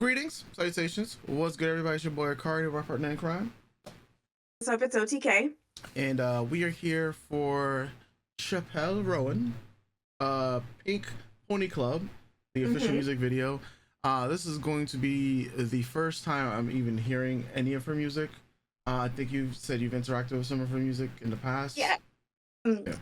Greetings, salutations. What's good, everybody? It's your boy Ekard, my partner in crime. What's up? It's OTK. And we are here for Chappell Roan, Pink Pony Club, the official music video. This is going to be the first time I'm even hearing any of her music. I think you've said you've interacted with some of her music in the past. Yeah.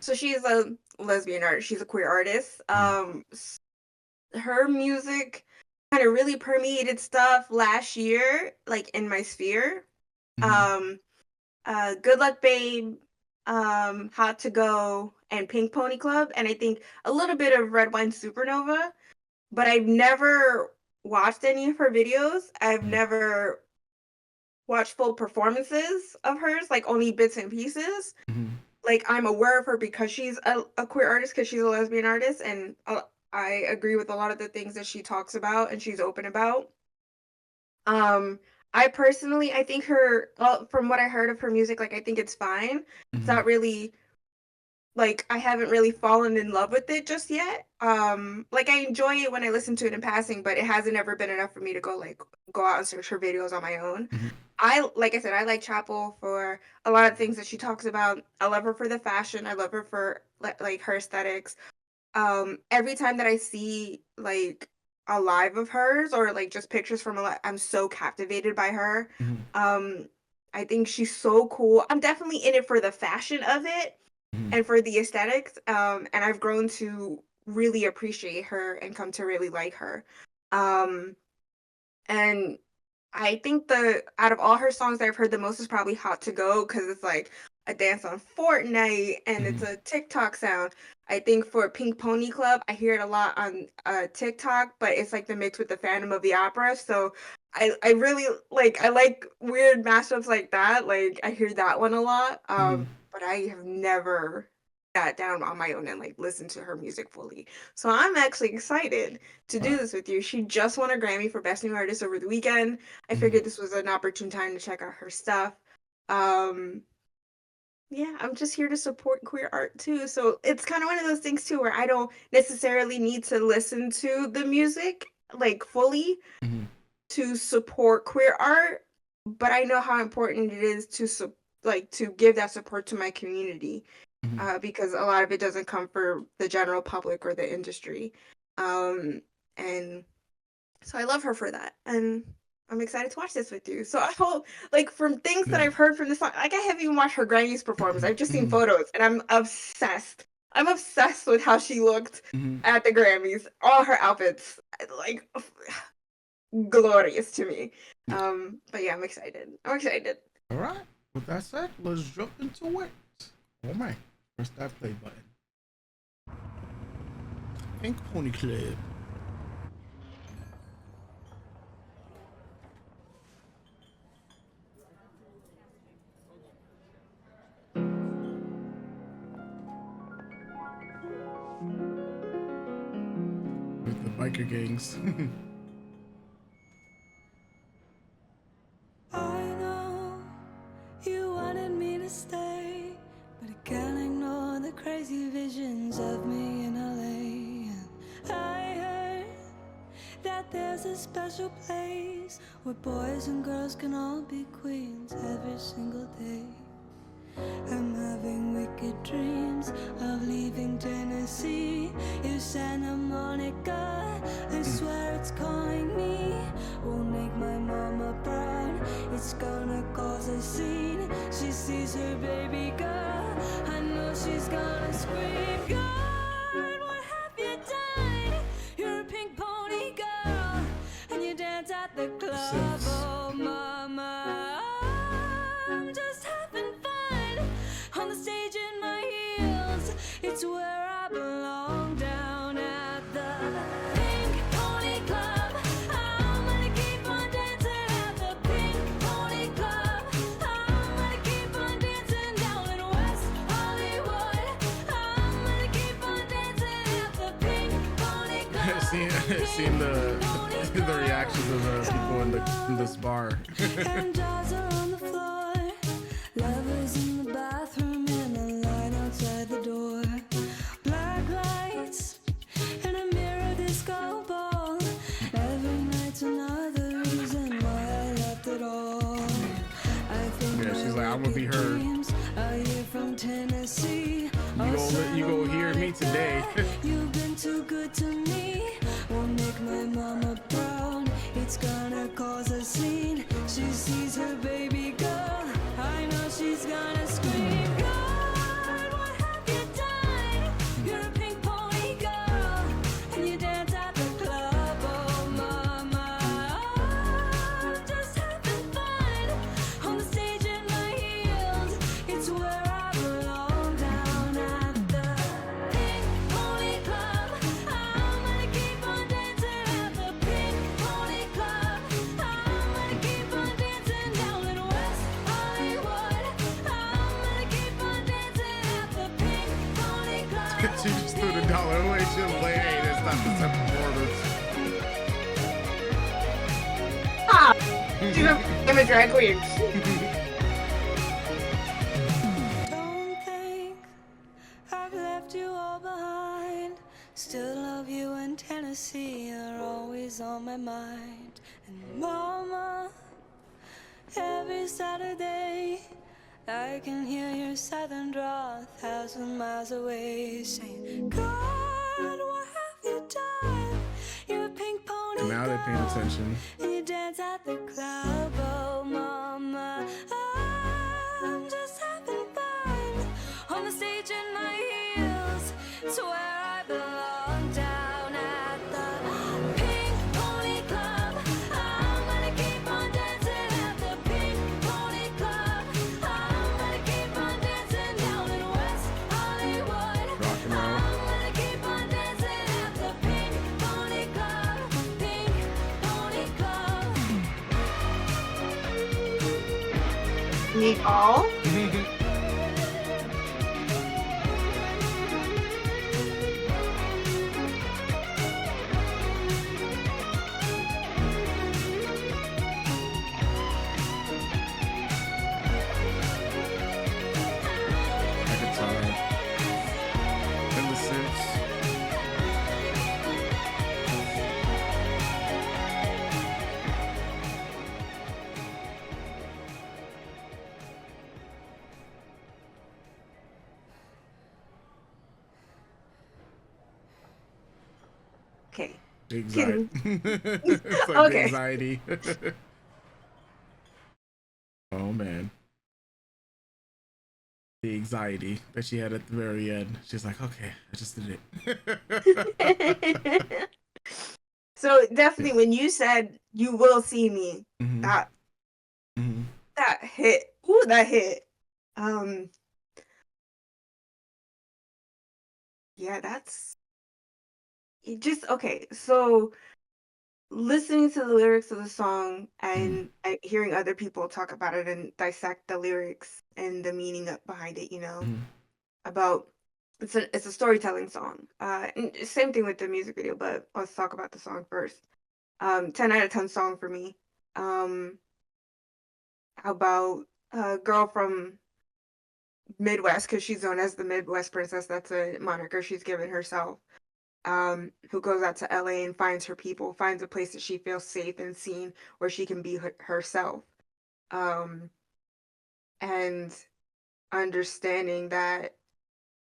So she's a lesbian artist. She's a queer artist. Her music kind of really permeated stuff last year, like in my sphere. Good Luck Babe, Hot to Go, and Pink Pony Club, and I think a little bit of Red Wine Supernova. But I've never watched any of her videos. I've never watched full performances of hers, like only bits and pieces. Like, I'm aware of her because she's a queer artist, because she's a lesbian artist, and I agree with a lot of the things that she talks about and she's open about. I personally, I think from what I heard of her music, like, I think it's fine. It's not really, like, I haven't really fallen in love with it just yet. Like, I enjoy it when I listen to it in passing, but it hasn't ever been enough for me to go out and search her videos on my own. Like I said, I like Chappell for a lot of things that she talks about. I love her for the fashion. I love her for like her aesthetics. Every time that I see like a live of hers or like just pictures from a live, I'm so captivated by her. I think she's so cool. I'm definitely in it for the fashion of it and for the aesthetics. And I've grown to really appreciate her and come to really like her. And I think out of all her songs that I've heard the most is probably Hot to Go, because it's like a dance on Fortnite and it's a TikTok sound. I think for Pink Pony Club, I hear it a lot on TikTok, but it's like the mix with the Phantom of the Opera. So I really I like weird mashups like that. Like, I hear that one a lot. But I have never sat down on my own and like listened to her music fully. So I'm actually excited to do this with you. She just won a Grammy for Best New Artist over the weekend. I figured this was an opportune time to check out her stuff. Yeah, I'm just here to support queer art too. So it's kind of one of those things too where I don't necessarily need to listen to the music like fully to support queer art, but I know how important it is to give that support to my community. Because a lot of it doesn't come for the general public or the industry. And so I love her for that. And I'm excited to watch this with you. So I hope, like, from things that I've heard from this song, like, I haven't even watched her Grammys performance. I've just seen photos, and I'm obsessed. I'm obsessed with how she looked at the Grammys. All her outfits, like, glorious to me. But yeah, I'm excited. I'm excited. All right. With that said, let's jump into it. Oh my. Press that play button. Pink Pony Club. With the biker gangs. I know you wanted me to stay, but I can't ignore the crazy visions of me in LA. I heard that there's a special place where boys and girls can all be queens every single day. I'm having wicked dreams of leaving Tennessee. If Santa Monica, I swear it's calling me. Won't make my mama proud, it's gonna cause a scene. She sees her baby girl, I know she's gonna scream. God, what have you done? You're a pink pony girl, and you dance at the club. Oh mama, I'm just having fun on the stage in my heels. It's where I belong, down at the Pink Pony Club. I'm gonna keep on dancing at the Pink Pony Club. I'm gonna keep on dancing down in West Hollywood. I'm gonna keep on dancing at the Pink Pony Club. seeing the reactions of the people in this bar. And jaws are on the floor, lovers in the bathroom, and a light outside the door. Black lights and a mirror disco ball. Every night's another I'm gonna be her. From Tennessee. You go hear me today. You've been too good to me. Won't make my mama proud. It's gonna cause a scene. She sees her baby girl. I know she's gonna scream. God, what have you done? You're a pink pony girl, and you dance at the club. Oh, mama, I'm just having fun on the stage in my heels. It's where I belong, down at the Pink Pony Club. I'm gonna keep on dancing at the Pink Pony Club. I'm gonna keep on dancing down in West Hollywood. I'm gonna keep on dancing at the Pink Pony Club. She just threw the dollar away. She was like, hey, that's not the type of Ah, she's a drag queen. Don't think I've left you all behind. Still love you in Tennessee. You're always on my mind. And mama, every Saturday I can hear your southern drawl 1,000 miles away, saying, God, what have you done? You're a pink pony And now they're paying girl, attention. and you dance at the club. Oh, mama, I'm just having fun on the stage in my heels. It's where I belong, down at the Pink Pony Club. I'm gonna keep on dancing at the Pink Pony Club. I'm gonna keep on dancing down in West Hollywood. Rocking out. I'm gonna keep on dancing at the Pink Pony Club. Pink Pony Club. Meet all. I could tell. In the sense. Okay. Anxiety. It's like Okay. anxiety. Oh man. The anxiety that she had at the very end. She's like, okay, I just did it. So definitely when you said you will see me, Mhm. that Mhm. that hit. Ooh, that hit. Yeah, that's it just okay. So listening to the lyrics of the song and hearing other people talk about it and dissect the lyrics and the meaning behind it, Mhm. about it's a storytelling song. And same thing with the music video, but let's talk about the song first. 10 out of 10 song for me. About a girl from Midwest, because she's known as the Midwest Princess. That's a moniker she's given herself. Who goes out to LA and finds her people, finds a place that she feels safe and seen where she can be herself. Um, and understanding that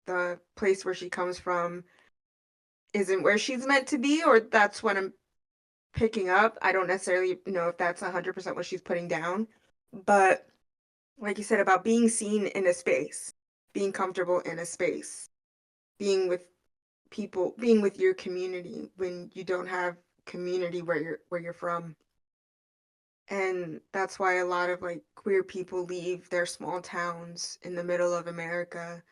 the place where she comes from isn't where she's meant to be, or that's what I'm picking up. I don't necessarily know if that's 100% what she's putting down, but like you said about being seen in a space, being comfortable in a space, being with people, being with your community when you don't have community where you're from. And that's why a lot of like queer people leave their small towns in the middle of America,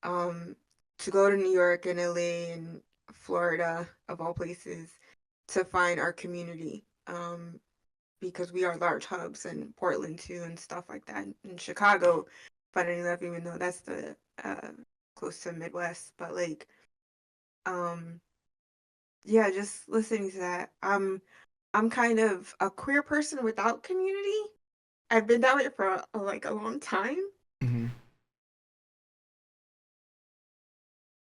um to go to New York and LA and Florida of all places to find our community, because we are large hubs, and Portland too and stuff like that, and Chicago, funny enough, even though that's the close to Midwest, but like um yeah, just listening to that. I'm kind of a queer person without community. I've been that way for like a long time. Mhm.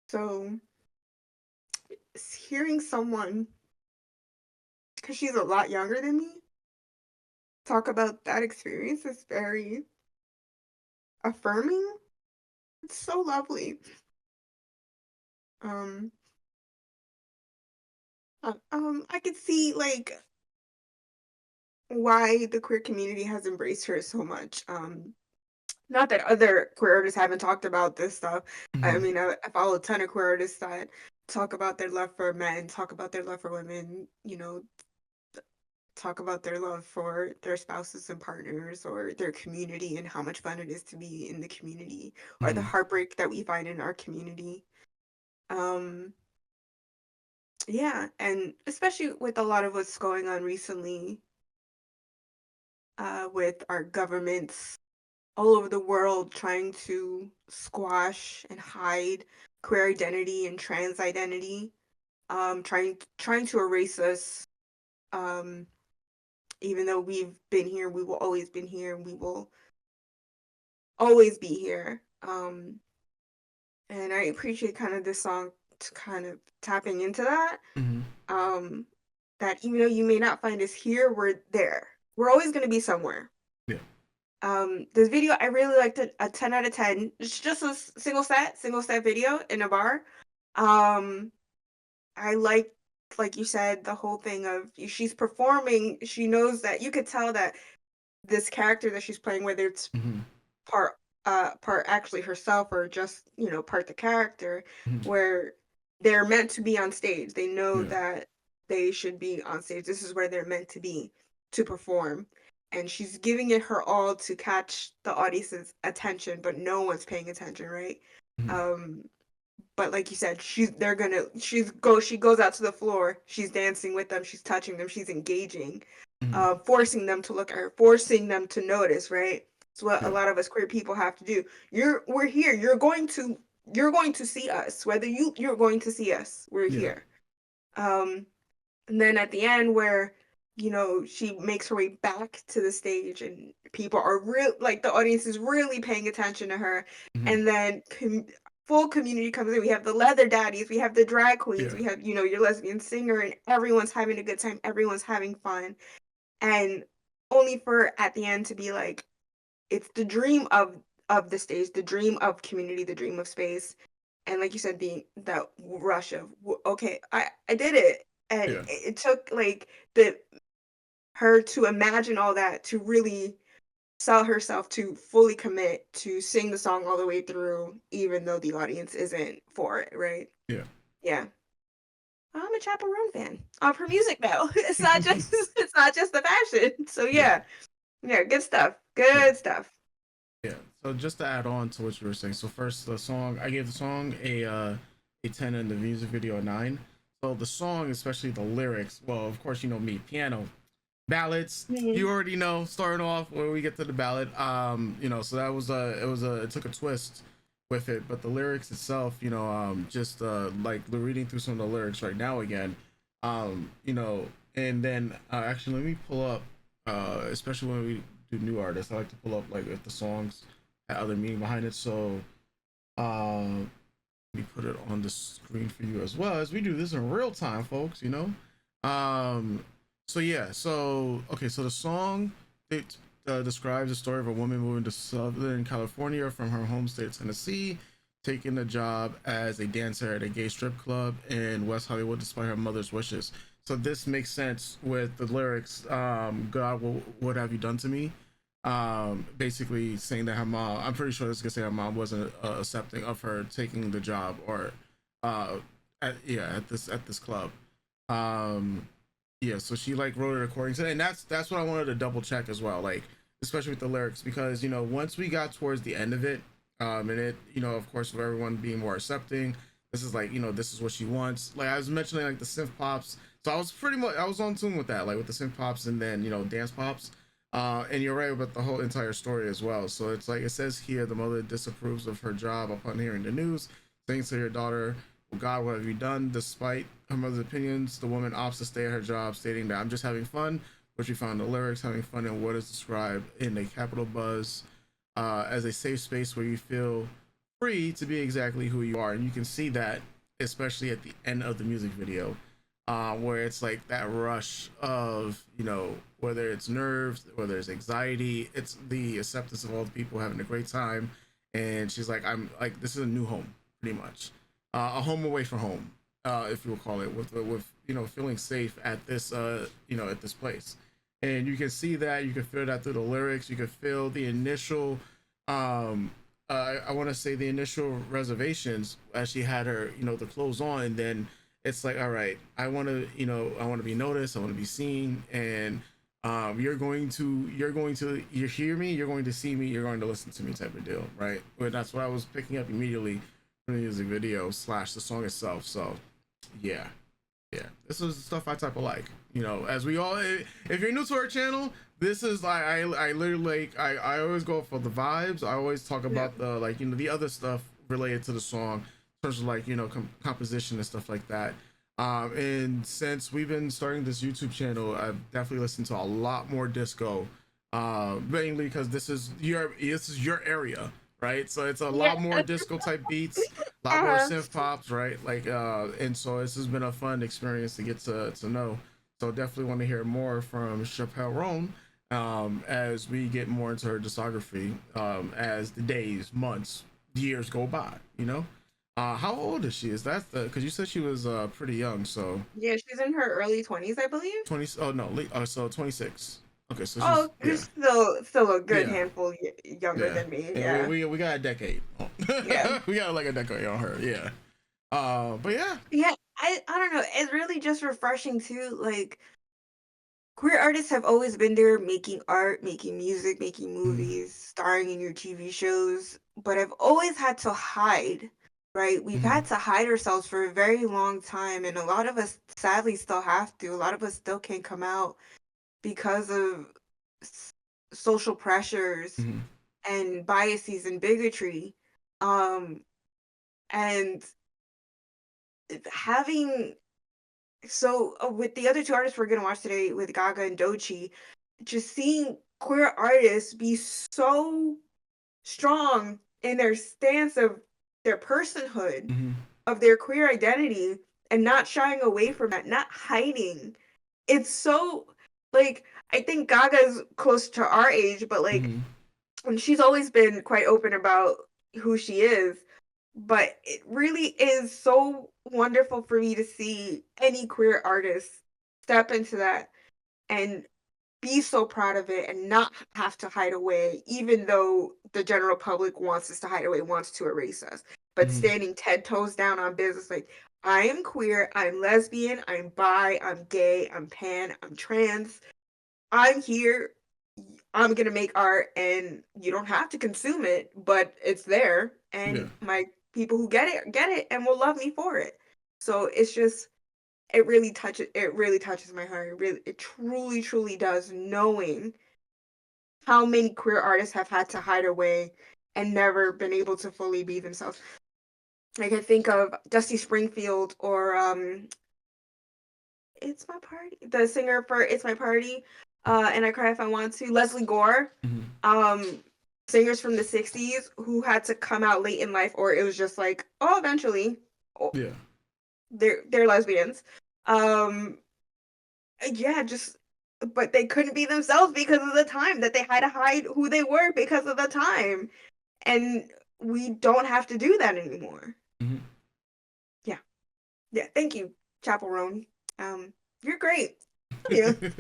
So hearing someone, because she's a lot younger than me, talk about that experience is very affirming. It's so lovely. Um, I could see like why the queer community has embraced her so much. Not that other queer artists haven't talked about this stuff. I Mhm. mean, I follow a ton of queer artists that talk about their love for men, talk about their love for women, talk about their love for their spouses and partners or their community and how much fun it is to be in the community or the Mhm. heartbreak that we find in our community. Um, yeah, and especially with a lot of what's going on recently, with our governments all over the world trying to squash and hide queer identity and trans identity, trying to erase us. Um, Even though we've been here, we will always been here, and we will always be here. And I appreciate kind of this song to kind of tapping into that. Mhm. Um, that even though you may not find us here, we're there. We're always going to be somewhere. Yeah. This video, I really liked it, a 10 out of 10. It's just a single set video in a bar. Um, I like you said, the whole thing of she's performing. She knows that you could tell that this character that she's playing, whether it's Mhm. part part actually herself or just part the character, Mhm. where they're meant to be on stage. They know Yeah. that they should be on stage. This is where they're meant to be to perform, and she's giving it her all to catch the audience's attention, but no one's paying attention, right? Mhm. um but like you said, she goes out to the floor, she's dancing with them, she's touching them, she's engaging, Mhm. forcing them to look at her, forcing them to notice, right? It's what a Yeah. lot of us queer people have to do. We're here. You're going to see us. Whether you're going to see us. We're Yeah. here. Um and then at the end where she makes her way back to the stage and people are real, like the audience is really paying attention to her, Mhm. and then full community comes in. We have the leather daddies, we have the drag queens, Yeah. we have your lesbian singer, and everyone's having a good time, everyone's having fun, and only for at the end to be like, it's the dream of the stage, the dream of community, the dream of space. And like you said, being that rush of okay, I did it, and Yeah. it took like the her to imagine all that to really sell herself to fully commit to sing the song all the way through, even though the audience isn't for it, right? Yeah. Yeah, I'm a Chappell Roan fan of her music now. It's not just the fashion. So Yeah. yeah, yeah, good stuff, Yeah. good stuff. Yeah. So just to add on to what you were saying, so first the song, I gave the song a 10 and the music video a 9. So the song, especially the lyrics, well, of course you know me, piano, ballads. You Mhm. already know. Starting off when we get to the ballad, so that was it took a twist with it, but the lyrics itself, just like reading through some of the lyrics right now again, and then actually let me pull up, especially when we do new artists, I like to pull up like if the songs had other meaning behind it. So let me put it on the screen for you as well as we do this in real time, folks. Um, so yeah, so okay, so the song it describes the story of a woman moving to Southern California from her home state of Tennessee, taking a job as a dancer at a gay strip club in West Hollywood despite her mother's wishes. So this makes sense with the lyrics. God, what have you done to me? Basically saying that her mom, I'm pretty sure this is gonna say her mom wasn't accepting of her taking the job or uh at this club. um yeah, so she like wrote it according to, and that's what I wanted to double check as well, like especially with the lyrics, because once we got towards the end of it, and it, of course, with everyone being more accepting, this is like, this is what she wants, like I was mentioning, like the synth pops. So I was on tune with that, like with the synth pops and then dance pops. And you're right about the whole entire story as well. So it's like it says here, the mother disapproves of her job upon hearing the news, saying to her daughter, well, God, what have you done? Despite her mother's opinions, the woman opts to stay at her job, stating that I'm just having fun, which we found the lyrics, having fun in what is described in a capital buzz, as a safe space where you feel free to be exactly who you are. And you can see that, especially at the end of the music video. where it's like that rush of, you know, whether it's nerves, whether it's anxiety, it's the acceptance of all the people having a great time. And she's like, I'm like, this is a new home, pretty much, a home away from home, if you will call it, with you know, feeling safe at this, you know, at this place. And you can see that, you can feel that through the lyrics. You can feel the initial, I want to say the initial reservations as she had her, you know, the clothes on. And then it's like, all right, I want to, you know, I want to be noticed, I want to be seen. And you hear me, you're going to see me, you're going to listen to me, type of deal, right? But that's what I was picking up immediately from the music video slash the song itself. So yeah, yeah, this is the stuff I type of like, you know, as we all, if you're new to our channel, this is like, I literally like, I always go for the vibes. I always talk about the, like, you know, the other stuff related to the song in terms of, like, you know, composition and stuff like that. And since we've been starting this YouTube channel, I've definitely listened to a lot more disco, mainly because this is your area, right? So it's a lot more disco type beats, a lot more synth pops, right? Like, and so this has been a fun experience to get to know. So definitely want to hear more from Chappell Roan, as we get more into her discography, as the days, months, years go by, you know. How old is she? Is that the, because you said she was pretty young, so Yeah, she's in her early 20s, I believe. 20, oh no, so 26. Okay, so she's, Oh, yeah, still a good yeah, handful younger yeah, than me. yeah. Yeah. We got a decade. Yeah. We got like a decade on her. Yeah. But yeah. Yeah, I don't know. It's really just refreshing too. Like, queer artists have always been there making art, making music, making Mhm, movies, starring in your TV shows, but I've always had to hide, right? We've mhm, had to hide ourselves for a very long time, and a lot of us sadly still have to. A lot of us still can't come out because of s- social pressures mhm, and biases and bigotry. Um, and having with the other two artists we're gonna watch today with Gaga and Dochi, just seeing queer artists be so strong in their stance of their personhood, mhm. of their queer identity, and not shying away from that, not hiding. It's so, like, I think Gaga's close to our age, but like, Mhm. and she's always been quite open about who she is. But it really is so wonderful for me to see any queer artist step into that and be so proud of it and not have to hide away, even though the general public wants us to hide away, wants to erase us. But Mhm. standing 10 toes down on business, like, I am queer, I'm lesbian, I'm bi, I'm gay, I'm pan, I'm trans, I'm here, I'm gonna make art, and you don't have to consume it, but it's there, Yeah. and my people who get it and will love me for it. So it's just, it really touches my heart. It truly, truly does, knowing how many queer artists have had to hide away and never been able to fully be themselves. Like, I think of Dusty Springfield or It's My Party, the singer for It's My Party, and I Cry If I Want To, Leslie Gore, Mhm. um, singers from the 60s who had to come out late in life, or it was just like, oh, eventually, oh, Yeah. they're lesbians. Um, yeah, just, but they couldn't be themselves because of the time that they had to hide who they were because of the time, and we don't have to do that anymore. Mhm. Yeah, yeah. Thank you, Chappell Roan. You're great. Love you.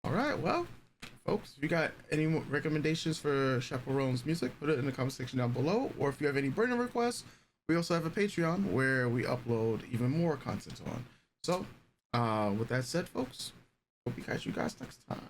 All right. Well, folks, if you got any more recommendations for Chaperone's music, put it in the comment section down below. Or if you have any burner requests, we also have a Patreon where we upload even more content on. So, with that said, folks, hope you catch you guys next time.